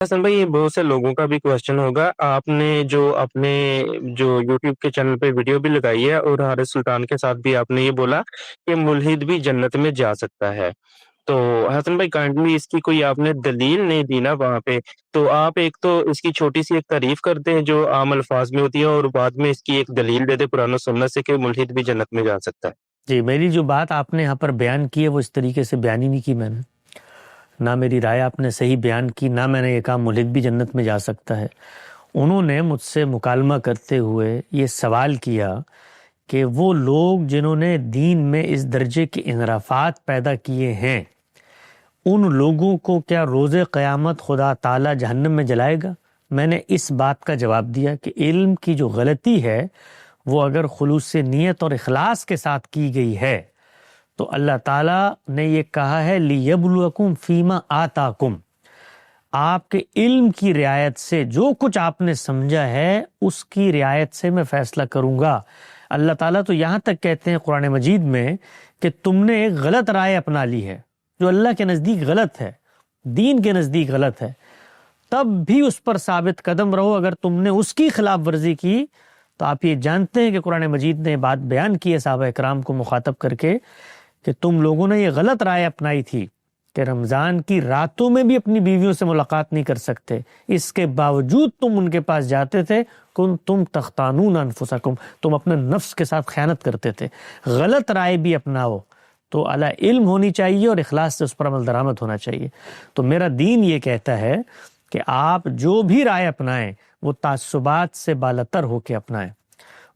حسن بھائی، یہ بہت سے لوگوں کا بھی کوشچن ہوگا. آپ نے جو اپنے جو یوٹیوب کے چینل پہ ویڈیو بھی لگائی ہے اور حارث سلطان کے ساتھ بھی آپ نے یہ بولا کہ ملحد بھی جنت میں جا سکتا ہے. تو حسن بھائی کائنڈلی اس کی کوئی آپ نے دلیل نہیں دی نا وہاں پہ. تو آپ ایک تو اس کی چھوٹی سی ایک تعریف کرتے ہیں جو عام الفاظ میں ہوتی ہے، اور بعد میں اس کی ایک دلیل دے دے قرآن و سنت سے کہ ملحد بھی جنت میں جا سکتا ہے. جی، میری جو بات آپ نے یہاں پر بیان کی ہے وہ اس طریقے سے بیان ہی نہیں کی میں نے. نہ میری رائے آپ نے صحیح بیان کی، نہ میں نے یہ کہا ملحد بھی جنت میں جا سکتا ہے. انہوں نے مجھ سے مکالمہ کرتے ہوئے یہ سوال کیا کہ وہ لوگ جنہوں نے دین میں اس درجے کے انحرافات پیدا کیے ہیں، ان لوگوں کو کیا روز قیامت خدا تعالی جہنم میں جلائے گا؟ میں نے اس بات کا جواب دیا کہ علم کی جو غلطی ہے وہ اگر خلوص نیت اور اخلاص کے ساتھ کی گئی ہے تو اللہ تعالیٰ نے یہ کہا ہے لِيَبْلُوَكُمْ فِيمَا آتَاكُمْ. آپ کے علم کی رعایت سے جو کچھ آپ نے سمجھا ہے اس کی رعایت سے میں فیصلہ کروں گا. اللہ تعالیٰ تو یہاں تک کہتے ہیں قرآن مجید میں کہ تم نے ایک غلط رائے اپنا لی ہے جو اللہ کے نزدیک غلط ہے، دین کے نزدیک غلط ہے، تب بھی اس پر ثابت قدم رہو. اگر تم نے اس کی خلاف ورزی کی تو آپ یہ جانتے ہیں کہ قرآن مجید نے بات بیان کی ہے صحابہ اکرام کو مخاطب کر کے کہ تم لوگوں نے یہ غلط رائے اپنائی تھی کہ رمضان کی راتوں میں بھی اپنی بیویوں سے ملاقات نہیں کر سکتے، اس کے باوجود تم ان کے پاس جاتے تھے. تم تختانون انفسکم، تم اپنے نفس کے ساتھ خیانت کرتے تھے. غلط رائے بھی اپناؤ تو اعلیٰ علم ہونی چاہیے اور اخلاص سے اس پر عمل درآمد ہونا چاہیے. تو میرا دین یہ کہتا ہے کہ آپ جو بھی رائے اپنائیں وہ تعصبات سے بالاتر ہو کے اپنائیں،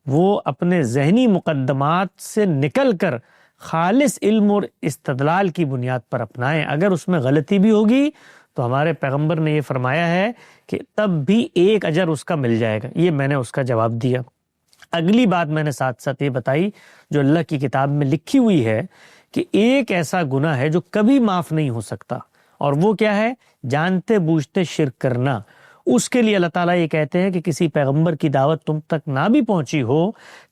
وہ اپنے ذہنی مقدمات سے نکل کر خالص علم اور استدلال کی بنیاد پر اپنائیں. اگر اس میں غلطی بھی ہوگی تو ہمارے پیغمبر نے یہ فرمایا ہے کہ تب بھی ایک اجر اس کا مل جائے گا. یہ میں نے اس کا جواب دیا. اگلی بات میں نے ساتھ ساتھ یہ بتائی جو اللہ کی کتاب میں لکھی ہوئی ہے کہ ایک ایسا گناہ ہے جو کبھی معاف نہیں ہو سکتا، اور وہ کیا ہے؟ جانتے بوجھتے شرک کرنا. اس کے لیے اللہ تعالیٰ یہ کہتے ہیں کہ کسی پیغمبر کی دعوت تم تک نہ بھی پہنچی ہو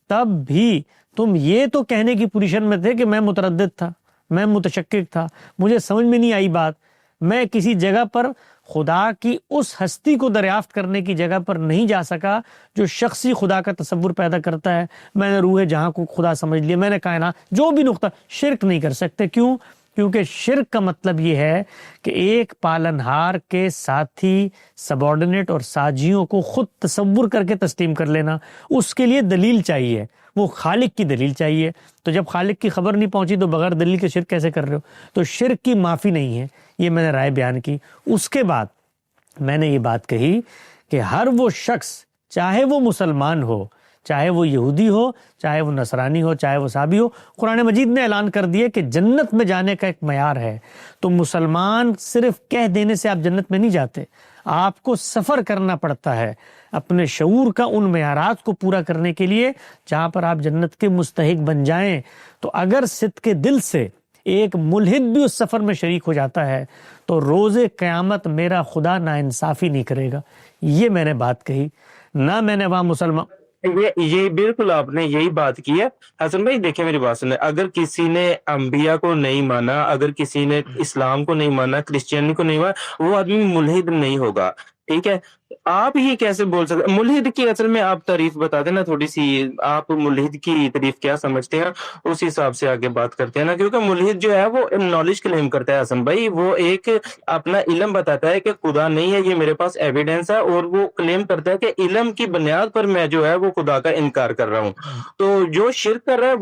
تب بھی تم یہ تو کہنے کی پوزیشن میں تھے کہ میں متردد تھا، میں متشکک تھا، مجھے سمجھ میں نہیں آئی بات، میں کسی جگہ پر خدا کی اس ہستی کو دریافت کرنے کی جگہ پر نہیں جا سکا جو شخصی خدا کا تصور پیدا کرتا ہے. میں نے روح جہاں کو خدا سمجھ لیا، میں نے کائنات، جو بھی نقطہ. شرک نہیں کر سکتے. کیوں؟ کیونکہ شرک کا مطلب یہ ہے کہ ایک پالنہار کے ساتھی، سبارڈینیٹ اور ساجیوں کو خود تصور کر کے تسلیم کر لینا. اس کے لیے دلیل چاہیے، وہ خالق کی دلیل چاہیے. تو جب خالق کی خبر نہیں پہنچی تو بغیر دلیل کے شرک کیسے کر رہے ہو؟ تو شرک کی معافی نہیں ہے. یہ میں نے رائے بیان کی. اس کے بعد میں نے یہ بات کہی کہ ہر وہ شخص، چاہے وہ مسلمان ہو، چاہے وہ یہودی ہو، چاہے وہ نصرانی ہو، چاہے وہ صابی ہو، قرآن مجید نے اعلان کر دیا کہ جنت میں جانے کا ایک معیار ہے. تو مسلمان صرف کہہ دینے سے آپ جنت میں نہیں جاتے، آپ کو سفر کرنا پڑتا ہے اپنے شعور کا ان معیارات کو پورا کرنے کے لیے جہاں پر آپ جنت کے مستحق بن جائیں. تو اگر صدق دل سے ایک ملحد بھی اس سفر میں شریک ہو جاتا ہے تو روز قیامت میرا خدا ناانصافی نہیں کرے گا. یہ میں نے بات کہی. نہ میں نے وہاں مسلمان یہ بالکل آپ نے یہی بات کی ہے. حسن بھائی دیکھیں میری بات سنیں، اگر کسی نے انبیاء کو نہیں مانا، اگر کسی نے اسلام کو نہیں مانا، کرسچینی کو نہیں مانا، وہ آدمی ملحد نہیں ہوگا. ٹھیک ہے، آپ یہ کیسے بول سکتے؟ ملحد کی اصل میں آپ تعریف بتا دینا تھوڑی سی، آپ ملحد کی تعریف کیا سمجھتے ہیں، اس حساب سے آگے بات کرتے ہیں نا. کیونکہ ملحد جو ہے وہ نالج کلیم کرتا ہے حسن بھائی، وہ ایک اپنا علم بتاتا ہے کہ خدا نہیں ہے، یہ میرے پاس ایویڈنس ہے، اور وہ کلیم کرتا ہے کہ علم کی بنیاد پر میں جو ہے وہ خدا کا انکار کر رہا ہوں. تو جو شرک کر رہا ہے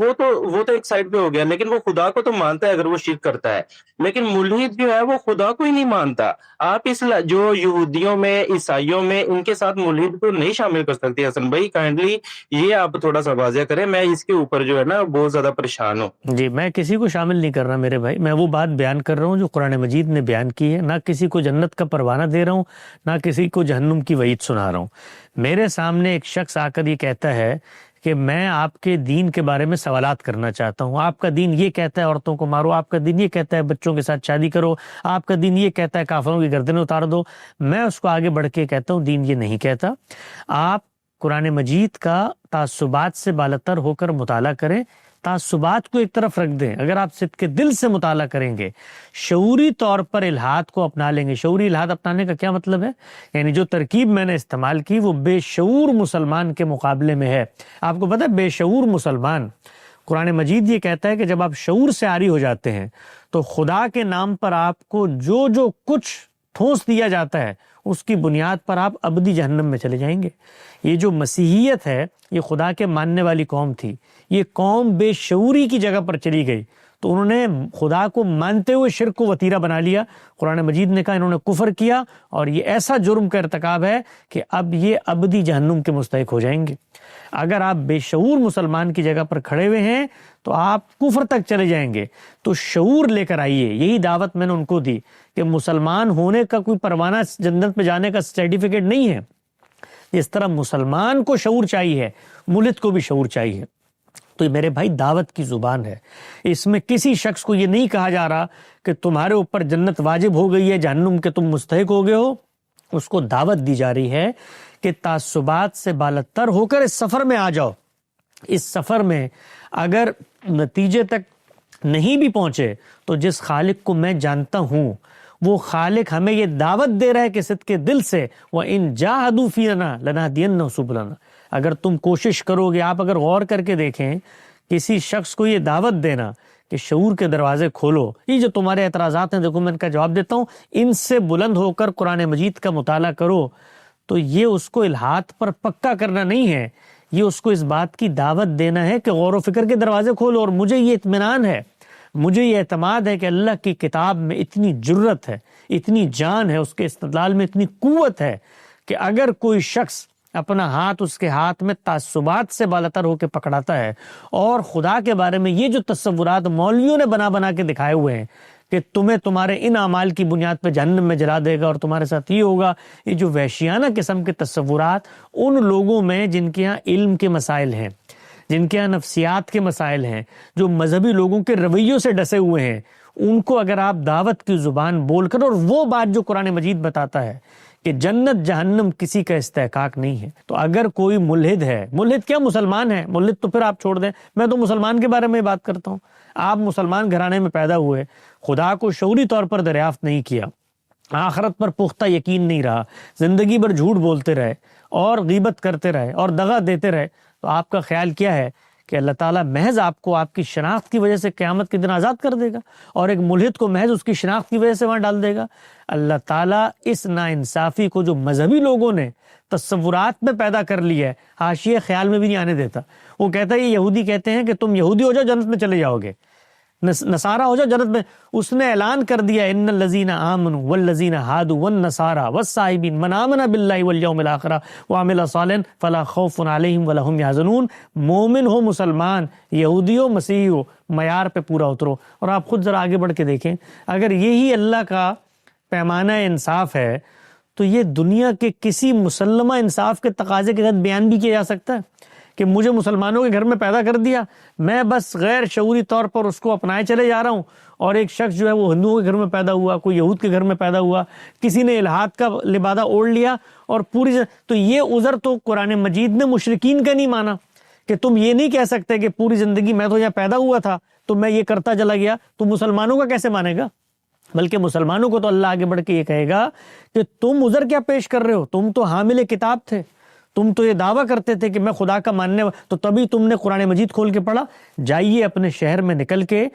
وہ تو ایک سائڈ پہ ہو گیا، لیکن وہ خدا کو تو مانتا ہے اگر وہ شرک کرتا ہے. لیکن ملحد جو ہے وہ خدا کو ہی نہیں مانتا. آپ اس جو یہودیوں میں، عیسائیوں میں، ان کے ساتھ ملحد کو نہیں شامل کر سکتے. حسن بھائی کائنڈلی یہ آپ تھوڑا سا واضح کریں، میں اس کے اوپر جو ہے نا بہت زیادہ پریشان ہوں. جی، میں کسی کو شامل نہیں کر رہا میرے بھائی. میں وہ بات بیان کر رہا ہوں جو قرآن مجید نے بیان کی ہے. نہ کسی کو جنت کا پروانہ دے رہا ہوں، نہ کسی کو جہنم کی وعید سنا رہا ہوں. میرے سامنے ایک شخص آ کر یہ کہتا ہے کہ میں آپ کے دین کے بارے میں سوالات کرنا چاہتا ہوں. آپ کا دین یہ کہتا ہے عورتوں کو مارو، آپ کا دین یہ کہتا ہے بچوں کے ساتھ شادی کرو، آپ کا دین یہ کہتا ہے کافروں کی گردنیں اتار دو. میں اس کو آگے بڑھ کے کہتا ہوں دین یہ نہیں کہتا. آپ قرآن مجید کا تعصبات سے بالاتر ہو کر مطالعہ کریں. تعصبات کو ایک طرف رکھ دیں، اگر آپ صدق دل سے مطالعہ کریں گے، شعوری طور پر الحاد کو اپنا لیں گے۔ شعوری الحاد اپنانے کا کیا مطلب ہے؟ یعنی جو ترکیب میں نے استعمال کی وہ بے شعور مسلمان کے مقابلے میں ہے۔ آپ کو پتہ ہے بے شعور مسلمان، قرآن مجید یہ کہتا ہے کہ جب آپ شعور سے عاری ہو جاتے ہیں تو خدا کے نام پر آپ کو جو کچھ ٹھونس دیا جاتا ہے اس کی بنیاد پر آپ ابدی جہنم میں چلے جائیں گے۔ یہ جو مسیحیت ہے یہ خدا کے ماننے والی قوم تھی، یہ قوم بے شعوری کی جگہ پر چلی گئی تو انہوں نے خدا کو مانتے ہوئے شرک کو وتیرہ بنا لیا۔ قرآن مجید نے کہا انہوں نے کفر کیا اور یہ ایسا جرم کا ارتکاب ہے کہ اب یہ ابدی جہنم کے مستحق ہو جائیں گے۔ اگر آپ بے شعور مسلمان کی جگہ پر کھڑے ہوئے ہیں تو آپ کفر تک چلے جائیں گے، تو شعور لے کر آئیے۔ یہی دعوت میں نے ان کو دی کہ مسلمان ہونے کا کوئی پروانہ جنت میں جانے کا سرٹیفکیٹ نہیں ہے۔ جس طرح مسلمان کو شعور چاہیے، ملحد کو بھی شعور چاہیے۔ تو یہ میرے بھائی دعوت کی زبان ہے، اس میں کسی شخص کو یہ نہیں کہا جا رہا کہ تمہارے اوپر جنت واجب ہو گئی ہے، جہنم کے تم مستحق ہو گئے ہو۔ اس کو دعوت دی جا رہی ہے کہ تعصبات سے بالاتر ہو کر اس سفر میں آ جاؤ۔ اس سفر میں اگر نتیجے تک نہیں بھی پہنچے تو جس خالق کو میں جانتا ہوں وہ خالق ہمیں یہ دعوت دے رہا ہے کہ صدق دل سے وَإِن جَاهَدُوا فِينَا لَنَهْدِيَنَّهُمْ سُبُلَنَا۔ اگر تم کوشش کرو گے، آپ اگر غور کر کے دیکھیں، کسی شخص کو یہ دعوت دینا کہ شعور کے دروازے کھولو، یہ جو تمہارے اعتراضات ہیں دیکھو میں ان کا جواب دیتا ہوں، ان سے بلند ہو کر قرآن مجید کا مطالعہ کرو، تو یہ اس کو الحاد پر پکا کرنا نہیں ہے، یہ اس کو اس بات کی دعوت دینا ہے کہ غور و فکر کے دروازے کھولو۔ اور مجھے یہ اطمینان ہے، مجھے یہ اعتماد ہے کہ اللہ کی کتاب میں اتنی جرت ہے، اتنی جان ہے، اس کے استدلال میں اتنی قوت ہے کہ اگر کوئی شخص اپنا ہاتھ اس کے ہاتھ میں تعصبات سے بالاتر ہو کے پکڑاتا ہے اور خدا کے بارے میں یہ جو تصورات مولویوں نے بنا کے دکھائے ہوئے ہیں کہ تمہیں تمہارے ان اعمال کی بنیاد پہ جہنم میں جلا دے گا اور تمہارے ساتھ یہ ہوگا، یہ جو وحشیانہ قسم کے تصورات ان لوگوں میں جن کے ہاں علم کے مسائل ہیں، جن کے ہاں نفسیات کے مسائل ہیں، جو مذہبی لوگوں کے رویوں سے ڈسے ہوئے ہیں، ان کو اگر آپ دعوت کی زبان بول کر، اور وہ بات جو قرآن مجید بتاتا ہے کہ جنت جہنم کسی کا استحقاق نہیں ہے، تو اگر کوئی ملحد ہے، ملحد کیا مسلمان ہے، ملحد تو پھر آپ چھوڑ دیں، میں تو مسلمان کے بارے میں بات کرتا ہوں۔ آپ مسلمان گھرانے میں پیدا ہوئے، خدا کو شعوری طور پر دریافت نہیں کیا، آخرت پر پختہ یقین نہیں رہا، زندگی بھر جھوٹ بولتے رہے اور غیبت کرتے رہے اور دغا دیتے رہے، تو آپ کا خیال کیا ہے کہ اللہ تعالیٰ محض آپ کو آپ کی شناخت کی وجہ سے قیامت کے دن آزاد کر دے گا اور ایک ملحد کو محض اس کی شناخت کی وجہ سے وہاں ڈال دے گا؟ اللہ تعالیٰ اس ناانصافی کو جو مذہبی لوگوں نے تصورات میں پیدا کر لی ہے، حاشیے خیال میں بھی نہیں آنے دیتا۔ وہ کہتا ہے، یہ یہودی کہتے ہیں کہ تم یہودی ہو جاؤ جنت میں چلے جاؤ گے، نصارہ ہو جاؤ جنت میں۔ اس نے اعلان کر دیا، ان الذین آمنوا والذین ہادوا والنصارى والصائبین من آمن باللہ والیوم الآخر وعمل صالحا فلا خوف علیہم ولا هم یحزنون۔ مومن ہو، مسلمان، یہودی ہو، مسیحی ہو، معیار پہ پورا اترو۔ اور آپ خود ذرا آگے بڑھ کے دیکھیں، اگر یہی اللہ کا پیمانہ انصاف ہے تو یہ دنیا کے کسی مسلمہ انصاف کے تقاضے کے تحت بیان بھی کیا جا سکتا ہے کہ مجھے مسلمانوں کے گھر میں پیدا کر دیا، میں بس غیر شعوری طور پر اس کو اپنائے چلے جا رہا ہوں، اور ایک شخص جو ہے وہ ہندوؤں کے گھر میں پیدا ہوا، کوئی یہود کے گھر میں پیدا ہوا، کسی نے الحاد کا لبادہ اوڑھ لیا اور پوری تو یہ عذر تو قرآن مجید نے مشرکین کا نہیں مانا کہ تم یہ نہیں کہہ سکتے کہ پوری زندگی میں تو یہاں پیدا ہوا تھا تو میں یہ کرتا چلا گیا، تو مسلمانوں کا کیسے مانے گا؟ بلکہ مسلمانوں کو تو اللہ آگے بڑھ کے یہ کہے گا کہ تم عذر کیا پیش کر رہے ہو، تم تو حامل کتاب تھے، تم تو یہ دعویٰ کرتے تھے کہ میں خدا کا ماننے تو تبھی تم نے قرآن مجید کھول کے پڑھا۔ جائیے اپنے شہر میں نکل کے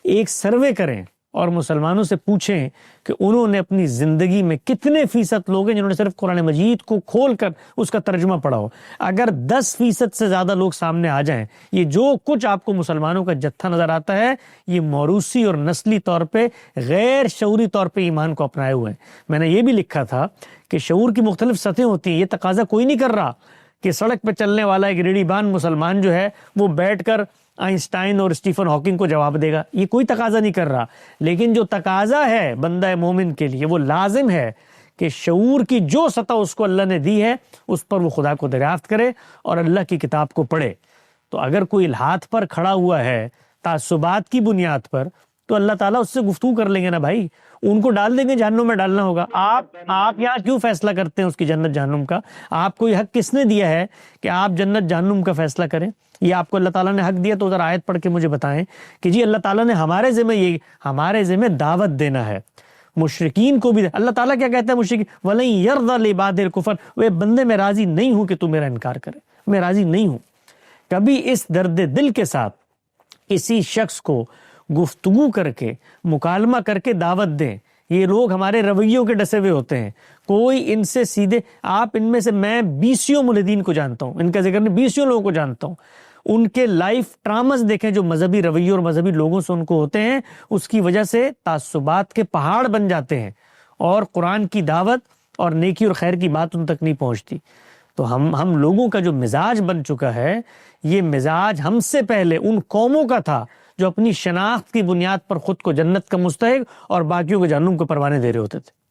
ایک سروے کریں اور مسلمانوں سے پوچھیں کہ انہوں نے اپنی زندگی میں کتنے فیصد لوگ ہیں جنہوں نے صرف قرآن مجید کو کھول کر اس کا ترجمہ پڑھا ہو۔ اگر 10% سے زیادہ لوگ سامنے آ جائیں، یہ جو کچھ آپ کو مسلمانوں کا جتھا نظر آتا ہے، یہ موروثی اور نسلی طور پہ غیر شعوری طور پہ ایمان کو اپنائے ہوئے ہیں۔ میں نے یہ بھی لکھا تھا کہ شعور کی مختلف سطحیں ہوتی ہیں، یہ تقاضا کوئی نہیں کر رہا کہ سڑک پہ چلنے والا ایک ریڑھی بان مسلمان جو ہے وہ بیٹھ کر آئنسٹائن اور اسٹیفن ہاکنگ کو جواب دے گا، یہ کوئی تقاضا نہیں کر رہا، لیکن جو تقاضا ہے بندہ مومن کے لیے وہ لازم ہے کہ شعور کی جو سطح اس کو اللہ نے دی ہے اس پر وہ خدا کو دریافت کرے اور اللہ کی کتاب کو پڑھے۔ تو اگر کوئی الحاد پر کھڑا ہوا ہے تعصبات کی بنیاد پر، تو اللہ تعالیٰ اس سے گفتگو کر لیں گے نا بھائی, ان کو ڈال دیں گے جہنم میں ڈالنا ہوگا. آپ یہاں کیوں فیصلہ کرتے ہیں اس کی جنت جہنم کا؟ آپ کو یہ حق کس نے دیا ہے کہ آپ جنت جہنم کا فیصلہ کریں؟ یہ آپ کو اللہ تعالیٰ نے حق دیا تو ذرا آیت پڑھ کے مجھے بتائیں کہ جی اللہ تعالیٰ نے ہمارے ذمہ دعوت دینا ہے. مشرکین کو بھی اللہ تعالیٰ کیا کہتا ہے مشرکین, وَلَن يَرْضَ لِعِبَادِهِ الْكُفْرَ, وہ بندے میں راضی نہیں ہوں کہ تو میرا انکار کرے, میں راضی نہیں ہوں. کبھی اس درد دل کے ساتھ کسی شخص کو گفتگو کر کے مکالمہ کر کے دعوت دیں. یہ لوگ ہمارے رویوں کے ڈسے ہوئے ہوتے ہیں, کوئی ان سے سیدھے, آپ ان میں سے میں 20 ملحدین کو جانتا ہوں, ان کا ذکر نہیں, 20 لوگوں کو جانتا ہوں, ان کے لائف ٹرامز دیکھیں جو مذہبی رویوں اور مذہبی لوگوں سے ان کو ہوتے ہیں, اس کی وجہ سے تعصبات کے پہاڑ بن جاتے ہیں اور قرآن کی دعوت اور نیکی اور خیر کی بات ان تک نہیں پہنچتی. تو ہم لوگوں کا جو مزاج بن چکا ہے, یہ مزاج ہم سے پہلے ان قوموں کا تھا جو اپنی شناخت کی بنیاد پر خود کو جنت کا مستحق اور باقیوں کو جہنم کو پروانے دے رہے ہوتے تھے.